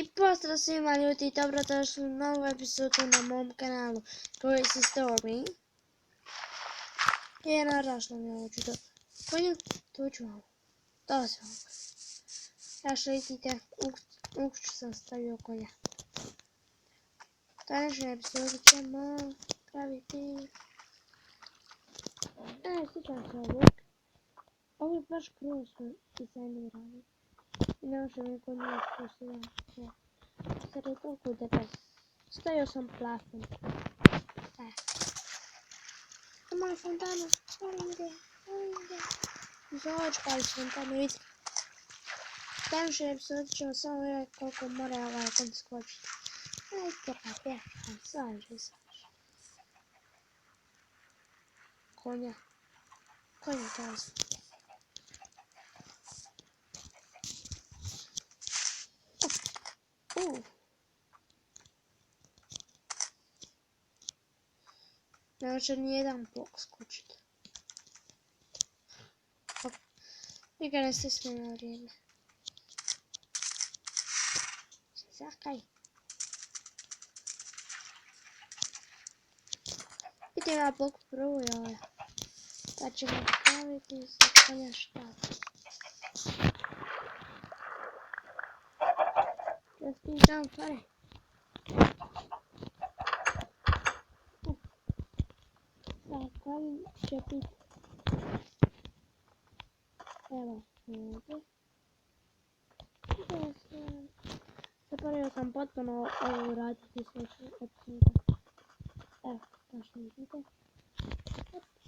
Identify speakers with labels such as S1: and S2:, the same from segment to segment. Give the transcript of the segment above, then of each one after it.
S1: I pozdrav svima ljudi i dobrodošli u novu epizodu na mom kanalu Crazy Story. I naravno što mi hoću da konju, to ću vam. To se vam. Ja što vidite, u kuću sam stavio konja. Današnju epizodu ćemo praviti... sjećam se ovog. Ovo je baš grozno dizajnirano. I ne može mi konju ispostavljati. Sad je toliko debel. Stavio sam plafon. Moju fontanu. Začpali fontanu, vidi. Današnju epizodu ćemo samo vidjeti koliko mora ovaj konj skočiti. Ajde, slaže. Konja čas. Ne može nijedan blok skočiti. I ga ne stisne na vrijeme. Zakaj. Vidim ja blok prvo i ovaj. Pa ćemo praviti za konja štap. Just jump, pare. Zakaj će biti. Evo, ovdje. Zaboravio sam potpuno ovo uraditi sljedeću epizodu. Evo, kao što vidite.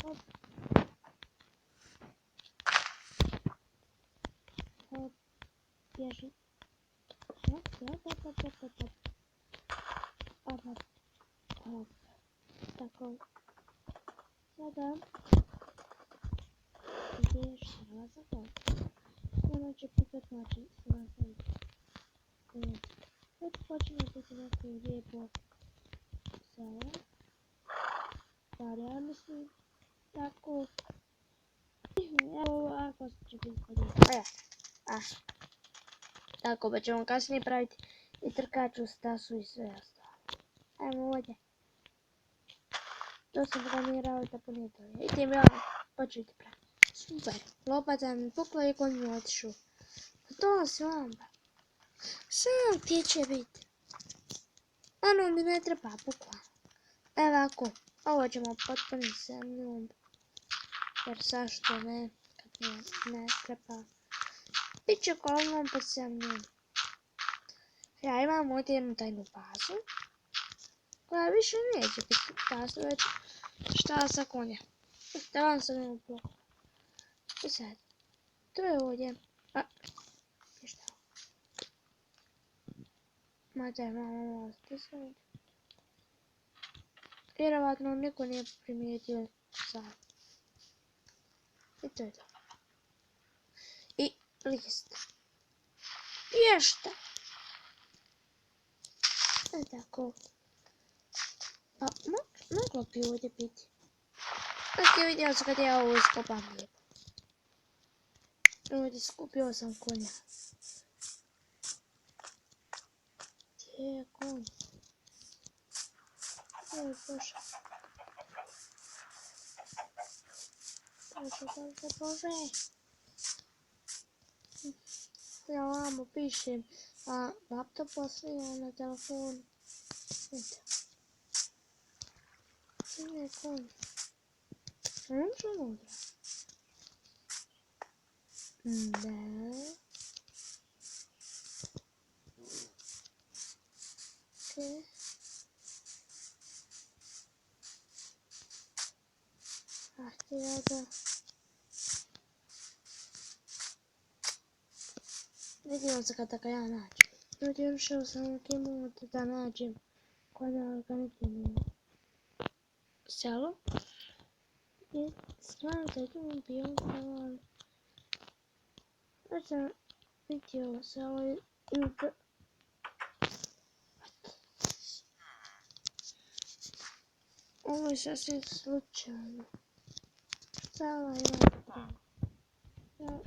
S1: Hop. Hop, bježi. Hop. Tako. Sada. Ideš strela za hop. Ono će pitat način se nastaviti. Sad počinje biti neko lijepo selo. Bar ja mislim tako. Evo ovako će biti podijeti. Tako pa ćemo kasnije praviti i trkaču, stasu i sve ostalo. Ajmo ovdje. To sam planirao da ponedjelje. Idem ja početi praviti. Super. Lopata mi pukla i konj mi otišao. To se vamba. Sam ti će biti. Ono mi ne treba pukla. Evo ako. Ovo ćemo potpuniti zemljom. Jer zašto ne? Kad mi ne treba. Biće kolom pod zemljom. Ja imam ovdje jednu tajnu bazu. Koja više neće biti baza, već štala sa konja. Da vam sam jednu bloku. I sad. To je ovdje. Ništa. Mada je malo stisnuti. Vjerovatno niko nije primijetio sad. I to je to. I list. Ješta. Tako. Pa moglo bi ovdje biti. Znači vidio sam kad ja ovo iskopam lijepo. Ovdje skupio sam konja. Gdje je konj? Oj bože. Bože. Ja vamo pišem na laptopu, snimam na telefonu. Vidite. Gdje je konj? Može unutra? Ne. Okej. Htjela da... Vidimo se kada ga ja nađem. Ljudi, ušao sam u Kimu da nađem konja ga nigdje nije. Selo. I stvarno da je tu bio selo. Već sam vidio selo i ovo je sasvim slučajno. Selo ima pravo. Ja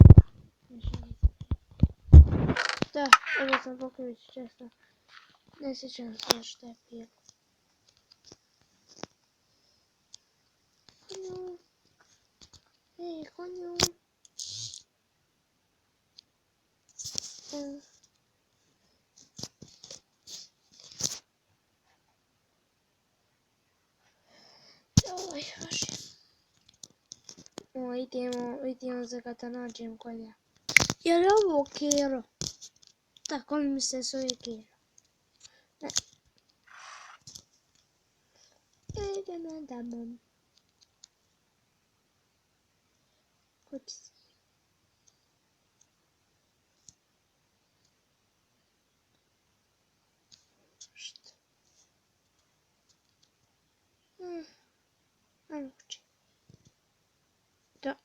S1: ne želim. Da, ovo sam pokrivić često. Ne sjećam se što je bilo. Konju. Ej, konju. Oj, baš. Idemo za kada nađem konja. Je li ovo Kero? Tako mi se zove Kero. Ne. Idemo damo. Kući se. Što? Ajmo kući. Da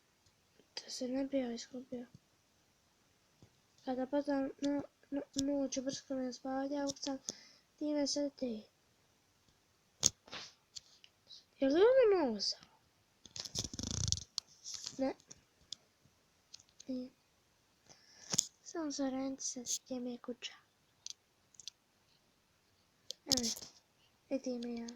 S1: se ne bi ja izgubio. Kada padam noć brsko ne spavlja, sam time se ti. Je li ovo noza? Ne. Nije. Samo za renti se gdje mi je kuća. Evo, vidim ja.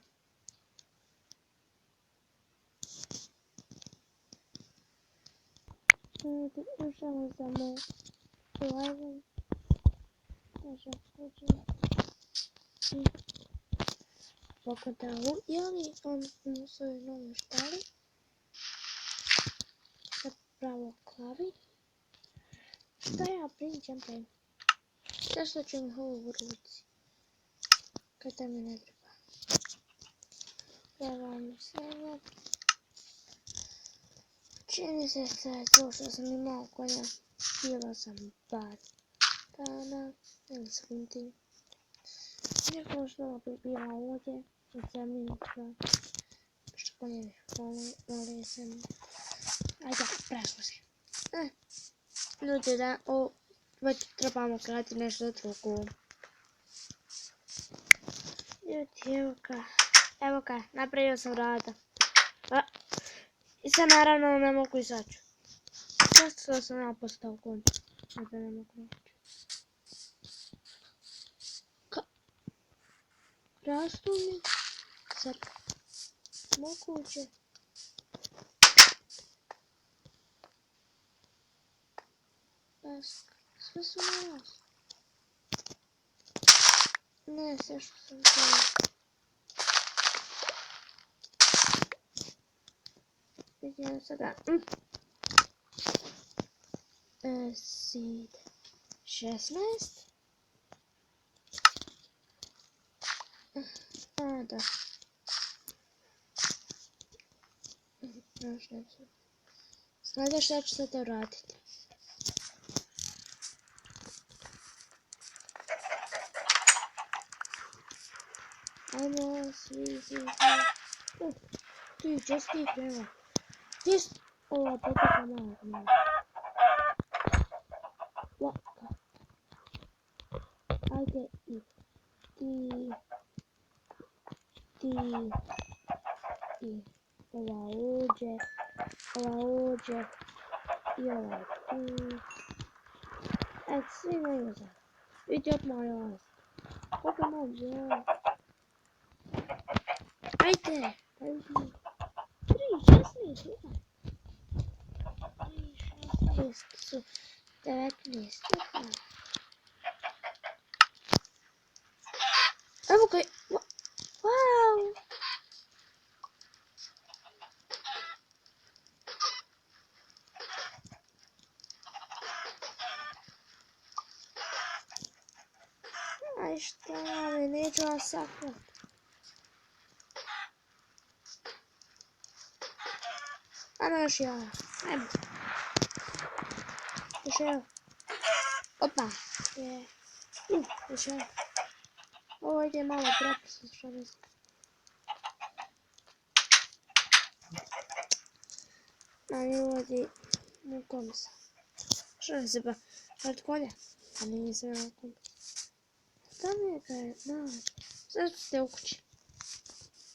S1: Ušamo za moj live. Može uđem. Pogledao, je li on u svojoj novoj štali? Zapravo klavi. Šta ja pričam pre? Zašto ću mi ovo u ruci? Kada mi ne treba. Gledam sve. Čini se to što sam imao konja. Bila sam par dana ili sekundi. Neko što bi bila ovdje. I sam minutra. Što konje ne vole sam. Ajde, prešlo se. Ljudi da, već trebamo krati nešto drugo. Ljudi, evo ga, napravio sam rada. I sad naravno ne mogu izaći. Zašto sam ja postao konj? Da ne mogu izaći. Rastu mi? Sad moguće. Sve su na nas. Ne, sve što sam htjela. Vidimo sada. Seed 16. Da. Znate šta ću sad uraditi? Ajmo, svi. Ti, česti krema. Здесь ова потока мало. Лака. Ajde i ti i ova ovdje i ova tu. Svi imaju za. Vidi odmah vas. Koliko može? Ajde. 3, 16, 19. Evo ga, wow! Aj šta, neću vas sakrat. Ajmo još ja, ajmo. Još ja. Opa, je. Još ja. Ovo ide malo prepisno, što mislim. Ali uvodi u komisa. Što ne se pa? Od konja? A nije sve na komisa. Šta mi je ga je? Zašto ste u kući?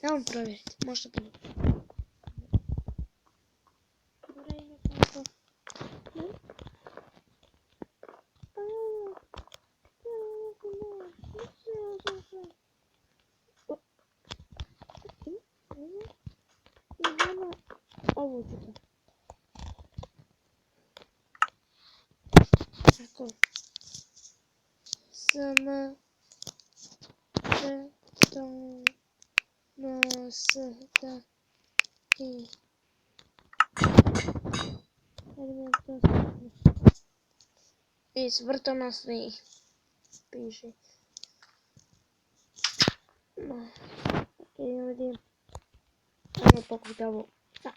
S1: Evo provjeriti, možda pa nije. Dobra i nekako. SM Žetonosni i smrtonosni piše. No, ok, ljudi. Ajmo pokupiti ovo. Da.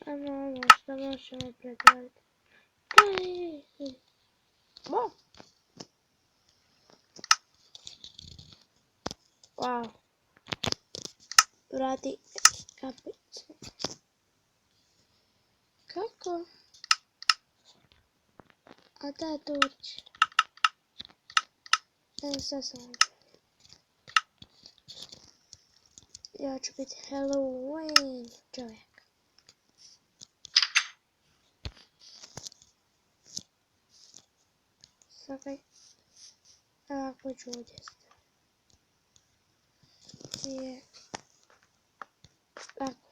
S1: Ajmo ovo što možemo pretvoriti. Bo! Wow. Vrati kapicu. Kako? A da doći. Evo sad sam. Ja ću biti Halloween čovjek. Sakaj. Ako ću ovdje staviti. Je. Tako.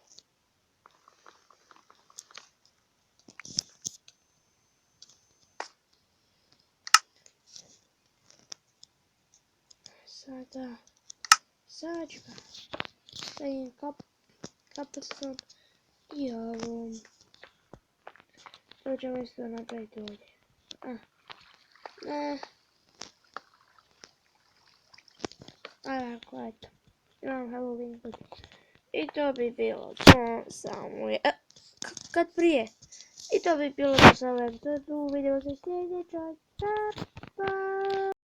S1: Sada. Sad ću ga. Stavim kapicom i ovom. To ćemo isto napraviti ovdje. Ovako, eto. Imam Halloween kuću. I to bi bilo to samo je. Kad prije. I to bi bilo to samo je. Vidimo se sljedeća. Pa.